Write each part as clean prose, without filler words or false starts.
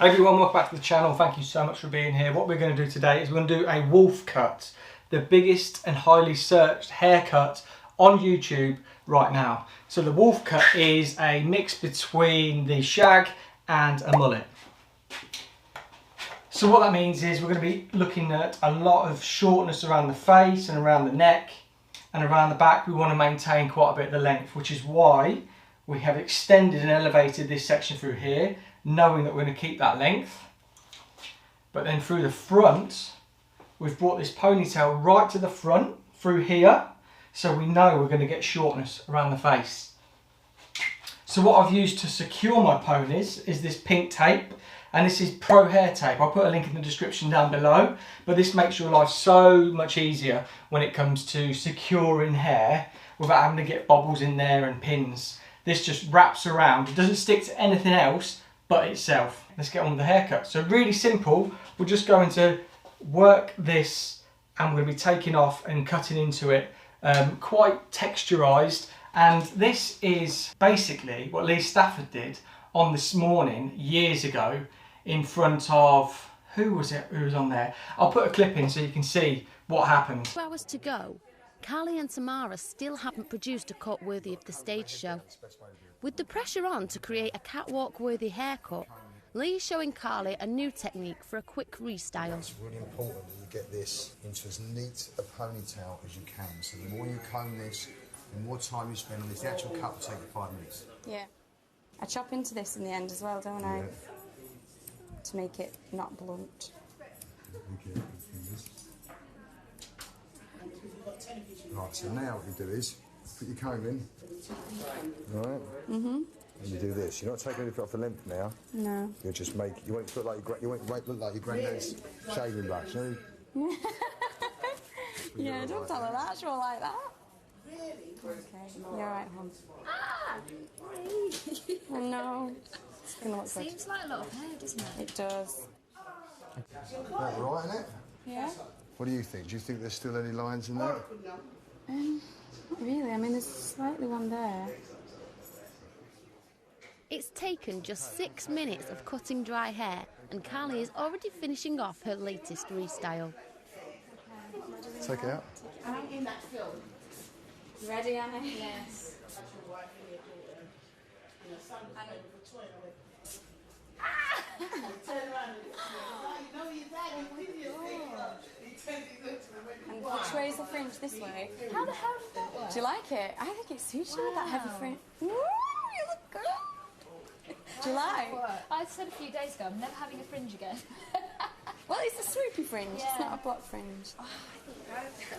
Hey everyone, welcome back to the channel. Thank you so much for being here. What we're going to do today is we're going to do a wolf cut, the biggest and highly searched haircut on YouTube right now. So the wolf cut is a mix between the shag and a mullet. So what that means is we're going to be looking at a lot of shortness around the face and around the neck, and around the back we want to maintain quite a bit of the length, which is why we have extended and elevated this section through here, knowing that we're going to keep that length. But then through the front, we've brought this ponytail right to the front through here, so we know we're going to get shortness around the face. So what I've used to secure my ponies is this pink tape, and this is Pro Hair Tape. I'll put a link in the description down below, but this makes your life so much easier when it comes to securing hair without having to get bobbles in there and pins. This just wraps around. It doesn't stick to anything else but itself. Let's get on with the haircut. So really simple. We're just going to work this, and we're going to be taking off and cutting into it, quite texturized. And this is basically what Lee Stafford did on This Morning years ago in front of, who was it who was on there? I'll put a clip in so you can see what happened. 2 hours to go. Carly and Tamara still haven't produced a cut worthy of the stage show. With the pressure on to create a catwalk-worthy haircut, Lee's showing Carly a new technique for a quick restyle. It's really important that you get this into as neat a ponytail as you can. So the more you comb this, the more time you spend on this. The actual cut will take you 5 minutes. Yeah. I chop into this in the end as well, don't I? Yeah. To make it not blunt. Okay. Right, so now what you do is put your comb in. Right? And you do this. You're not taking anything off the length now. No. You'll just make, you won't look like look like your granddad's shaving brush. You know? Yeah, don't tell her that. She'll like that. Really? Okay. You're right, hon. Oh no. It's gonna look good. Seems like a lot of hair, doesn't it? It does. That right, isn't it? Yeah? What do you think? Do you think there's still any lines in there? Not really. I mean, there's slightly one there. It's taken just 6 minutes of cutting dry hair, and Carly is already finishing off her latest restyle. Take it out. I'm in that film. You ready, Anna? Yes. And which way is the fringe? This way? How the hell did that work? Do you like it? I think it suits you with that heavy fringe. Ooh, you look good. Do you like? I said a few days ago, I'm never having a fringe again. Well, it's a swoopy fringe. Yeah. It's not a block fringe. Oh, I think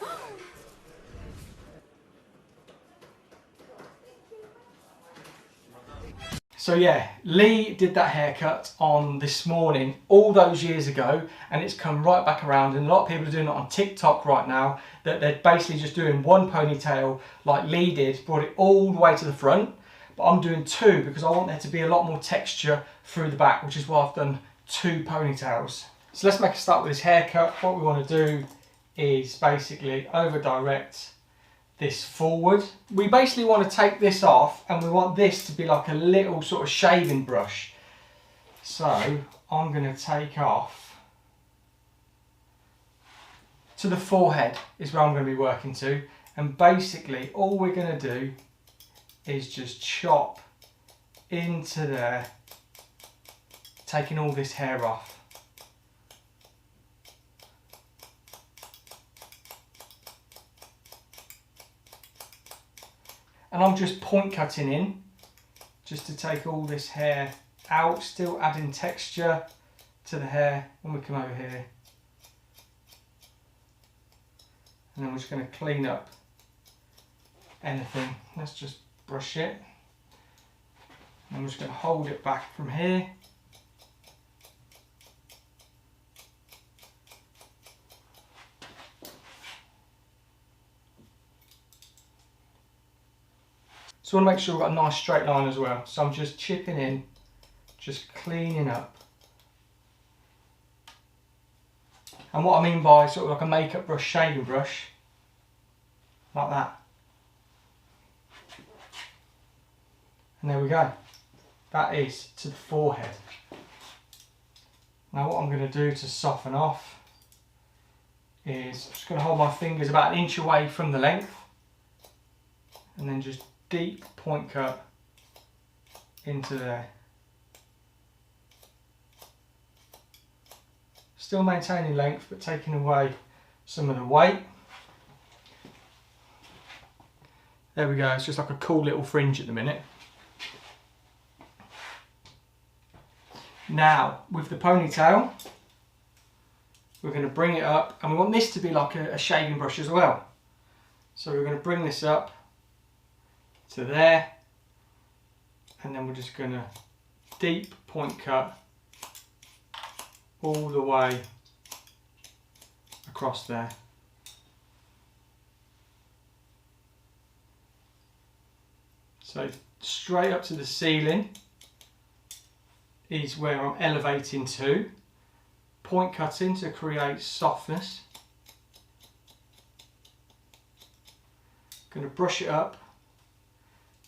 So yeah, Lee did that haircut on This Morning all those years ago, and it's come right back around, and a lot of people are doing it on TikTok right now, that they're basically just doing one ponytail like Lee did, brought it all the way to the front, but I'm doing two because I want there to be a lot more texture through the back, which is why I've done 2 ponytails. So let's make a start with this haircut. What we want to do is basically over direct this forward. We basically want to take this off, and we want this to be like a little sort of shaving brush. So I'm going to take off to the forehead is where I'm going to be working to, and basically all we're going to do is just chop into there, taking all this hair off. And I'm just point cutting in, just to take all this hair out, still adding texture to the hair when we come over here. And then we're just going to clean up anything. Let's just brush it. And I'm just going to hold it back from here. So I want to make sure we've got a nice straight line as well. So I'm just chipping in, just cleaning up. And what I mean by sort of like a makeup brush, shaving brush, like that. And there we go. That is to the forehead. Now what I'm going to do to soften off is I'm just going to hold my fingers about 1 inch away from the length and then just deep point cut into there. Still maintaining length but taking away some of the weight. There we go, it's just like a cool little fringe at the minute. Now with the ponytail, we're going to bring it up, and we want this to be like a shaving brush as well. So we're going to bring this up to there, and then we're just going to deep point cut all the way across there. So straight up to the ceiling is where I'm elevating to. Point cutting to create softness. Going to brush it up.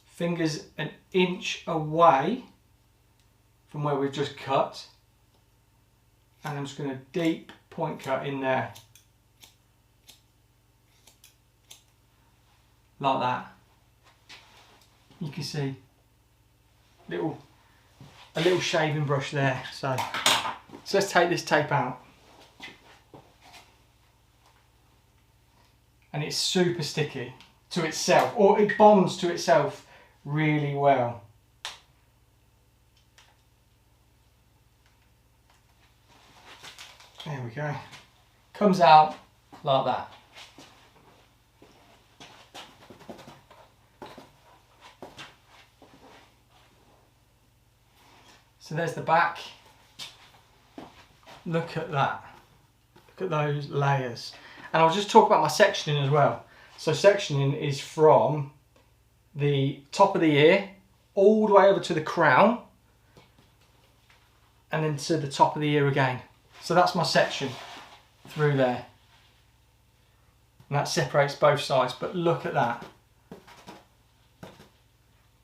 Fingers 1 inch away from where we've just cut. And I'm just going to deep point cut in there. Like that. You can see a little shaving brush there. So let's take this tape out. And it's super sticky to itself, or it bonds to itself really well. There we go. Comes out like that. So there's the back. Look at that. Look at those layers. And I'll just talk about my sectioning as well. So sectioning is from the top of the ear all the way over to the crown and then to the top of the ear again. So that's my section through there. And that separates both sides, but look at that.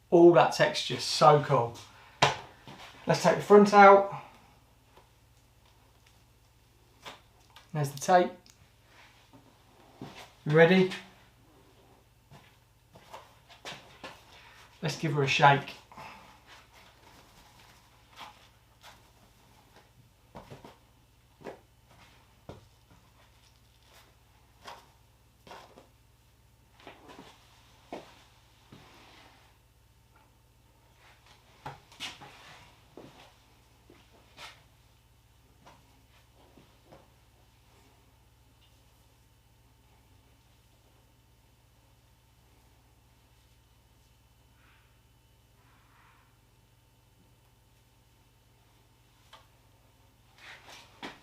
All that texture, so cool. Let's take the front out. There's the tape. You ready? Let's give her a shake.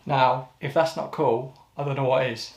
Now, if that's not cool, I don't know what is.